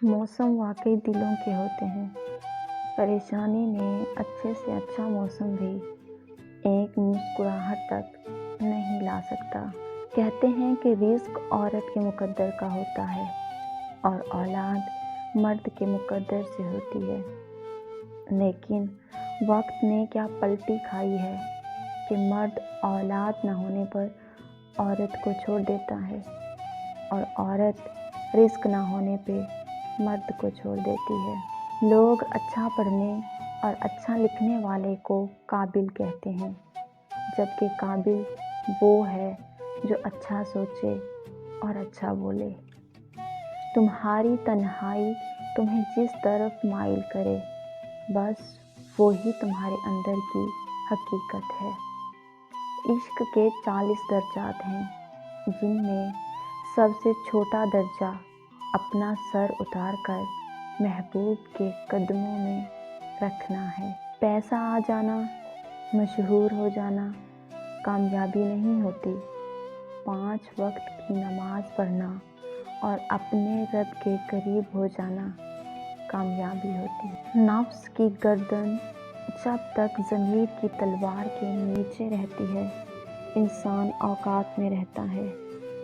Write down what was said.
موسم واقعی دلوں کے ہوتے ہیں۔ پریشانی میں اچھے سے اچھا موسم بھی ایک مسکراہٹ تک نہیں لا سکتا۔ کہتے ہیں کہ رزق عورت کے مقدر کا ہوتا ہے اور اولاد مرد کے مقدر سے ہوتی ہے، لیکن وقت نے کیا پلٹی کھائی ہے کہ مرد اولاد نہ ہونے پر عورت کو چھوڑ دیتا ہے اور عورت رزق نہ ہونے پہ مرد کو چھوڑ دیتی ہے۔ لوگ اچھا پڑھنے اور اچھا لکھنے والے کو قابل کہتے ہیں، جبکہ قابل وہ ہے جو اچھا سوچے اور اچھا بولے۔ تمہاری تنہائی تمہیں جس طرف مائل کرے، بس وہی تمہارے اندر کی حقیقت ہے۔ عشق کے 40 درجات ہیں، جن میں سب سے چھوٹا درجہ اپنا سر اتار کر محبوب کے قدموں میں رکھنا ہے۔ پیسہ آ جانا، مشہور ہو جانا کامیابی نہیں ہوتی۔ 5 وقت کی نماز پڑھنا اور اپنے رب کے قریب ہو جانا کامیابی ہوتی ہے۔ نفس کی گردن جب تک ضمیر کی تلوار کے نیچے رہتی ہے، انسان اوقات میں رہتا ہے۔